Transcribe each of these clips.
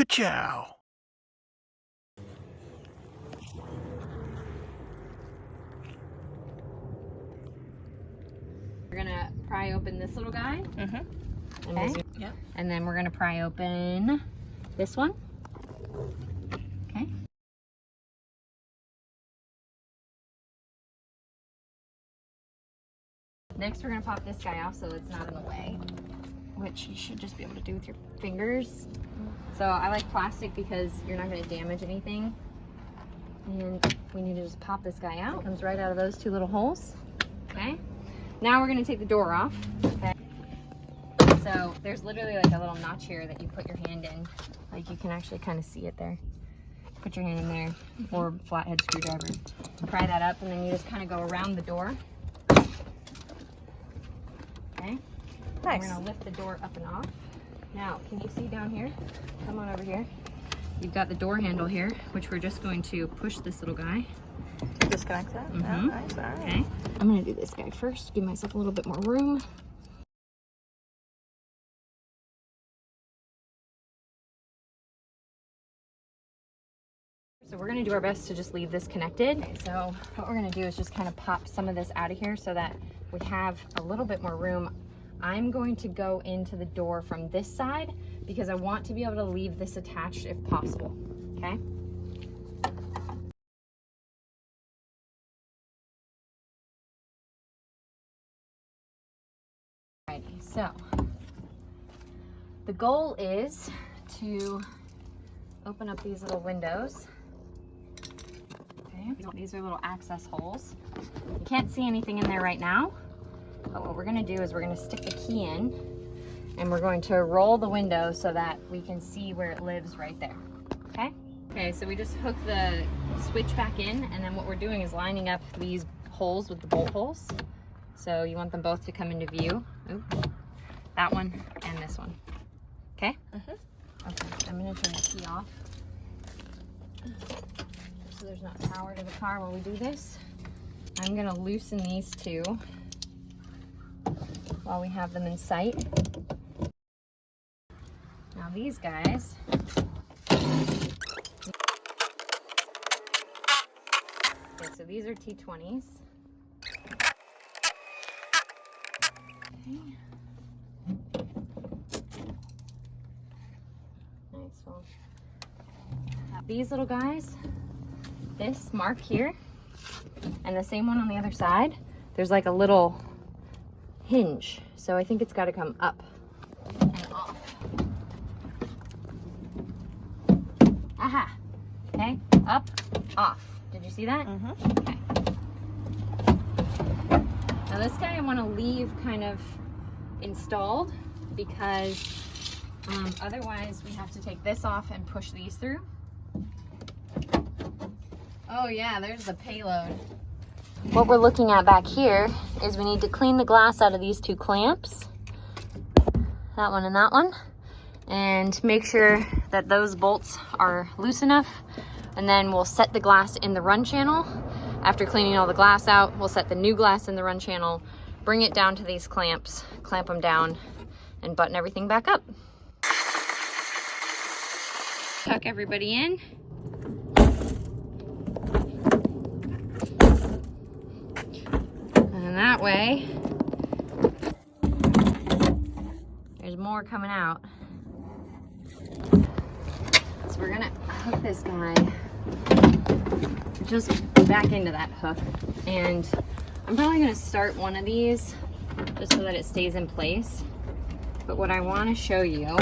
Ka-chow. We're gonna pry open this little guy. Okay. Yep. And then we're gonna pry open this one. Okay. Next, we're gonna pop this guy off so it's not in the way, which you should just be able to do with your fingers. So I like plastic because you're not gonna damage anything. And we need to just pop this guy out. Comes right out of those two little holes. Okay. Now we're gonna take the door off. Okay. So there's literally like a little notch here that you put your hand in. Like you can actually kind of see it there. Put your hand in there, or flathead screwdriver. Pry that up, and then you just kind of go around the door. Okay. Nice. We're gonna lift the door up and off. Now, can you see down here? Come on over here. You've got the door handle here, which we're just going to push this little guy. Disconnect that? Mhm. Oh, nice. All right. Okay. I'm gonna do this guy first, give myself a little bit more room. So we're gonna do our best to just leave this connected. Okay, so what we're gonna do is just kind of pop some of this out of here so that we have a little bit more room. I'm going to go into the door from this side because I want to be able to leave this attached if possible, okay? Alrighty, so the goal is to open up these little windows. Okay, these are little access holes. You can't see anything in there right now, but what we're gonna do is we're gonna stick the key in and we're going to roll the window so that we can see where it lives right there, okay? Okay, so we just hook the switch back in, and then what we're doing is lining up these holes with the bolt holes. So you want them both to come into view. Oops. That one and this one, okay? Okay, I'm gonna turn the key off so there's not power to the car while we do this. I'm gonna loosen these two while we have them in sight. Now these guys, okay, so these are T20s. Okay. Nice one. These little guys, this mark here, and the same one on the other side, there's like a little hinge. So I think it's got to come up and off. Aha. Okay, up, off. Did you see that? Okay. Now this guy I want to leave kind of installed because otherwise we have to take this off and push these through. Oh yeah, there's the payload. What we're looking at back here is we need to clean the glass out of these two clamps, that one and that one, and make sure that those bolts are loose enough, and then we'll set the glass in the run channel. After cleaning all the glass out, we'll set the new glass in the run channel, bring it down to these clamps, clamp them down, and button everything back up. Tuck everybody in. And that way, there's more coming out. So we're gonna hook this guy just back into that hook. And I'm probably gonna start one of these just so that it stays in place. But what I wanna show you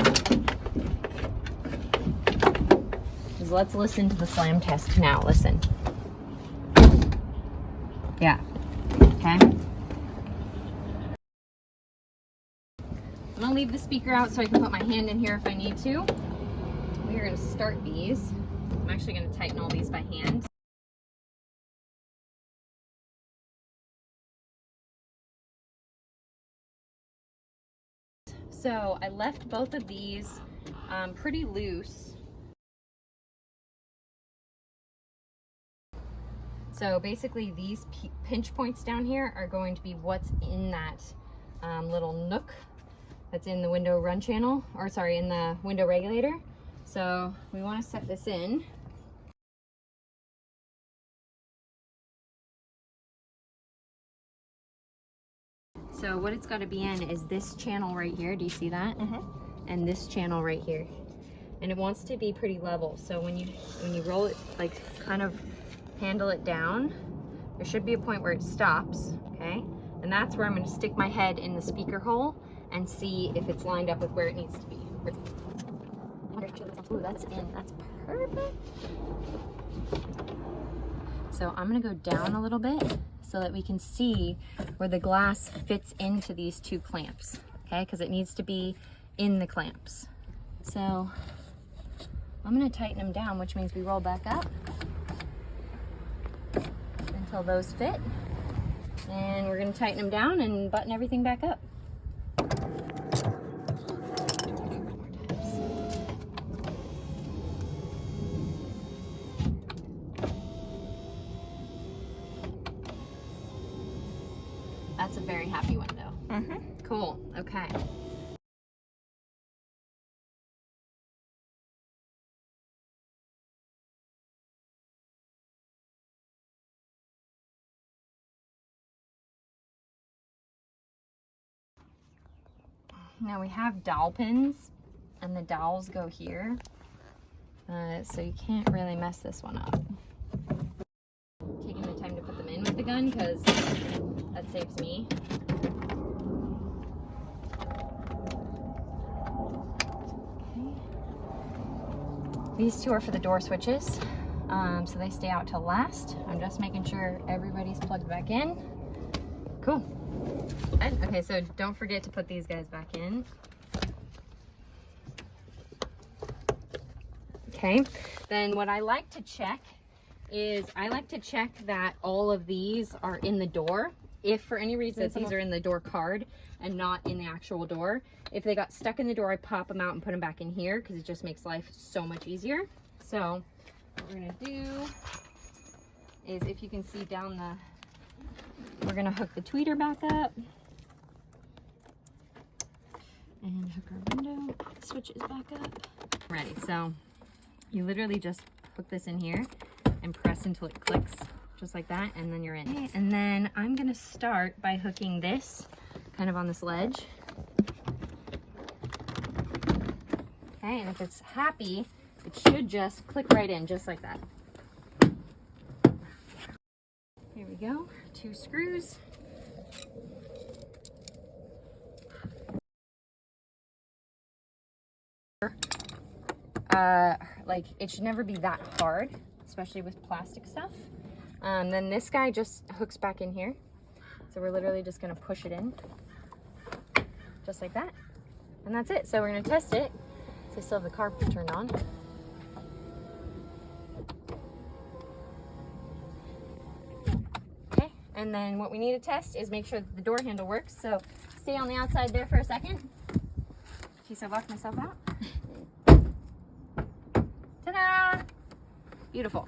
is, let's listen to the slam test now. Listen. Yeah. Okay. I'm gonna leave the speaker out so I can put my hand in here if I need to. We are gonna start these. I'm actually gonna tighten all these by hand. So I left both of these pretty loose. So basically these pinch points down here are going to be what's in that little nook that's in the window run channel, or sorry, in the window regulator. So we want to set this in. So what it's got to be in is this channel right here. Do you see that? And this channel right here. And it wants to be pretty level. So when you roll it, like kind of handle it down, there should be a point where it stops, okay? And that's where I'm going to stick my head in the speaker hole and see if it's lined up with where it needs to be. Ooh, that's in. That's perfect. So I'm going to go down a little bit so that we can see where the glass fits into these two clamps, okay? Because it needs to be in the clamps. So I'm going to tighten them down, which means we roll back up until those fit. And we're going to tighten them down and button everything back up. That's a very happy window. Cool. Okay. Now we have dowel pins, and the dowels go here, so you can't really mess this one up. Taking the time to put them in with the gun because that saves me. Okay. These two are for the door switches, so they stay out till last. I'm just making sure everybody's plugged back in. Cool. Okay, so don't forget to put these guys back in. Okay, then what I like to check is that all of these are in the door. If for any reason these are in the door card and not in the actual door, if they got stuck in the door, I pop them out and put them back in here because it just makes life so much easier. So what we're gonna do is, if you can see down we're gonna hook the tweeter back up and hook our window switches back up. Ready. So you literally just hook this in here and press until it clicks, just like that, and then you're in. Okay, and then I'm gonna start by hooking this kind of on this ledge. Okay, and if it's happy, it should just click right in, just like that. Here we go, 2 screws. Like, it should never be that hard, especially with plastic stuff. Then this guy just hooks back in here. So we're literally just gonna push it in, just like that. And that's it. So we're gonna test it. So I still have the car turned on. Okay, and then what we need to test is make sure that the door handle works. So stay on the outside there for a second, in case I lock myself out. Ta-da! Beautiful.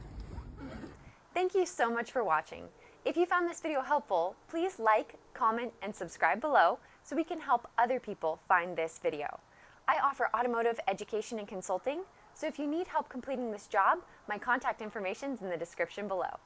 Thank you so much for watching. If you found this video helpful, please like, comment, and subscribe below so we can help other people find this video. I offer automotive education and consulting, so if you need help completing this job, my contact information is in the description below.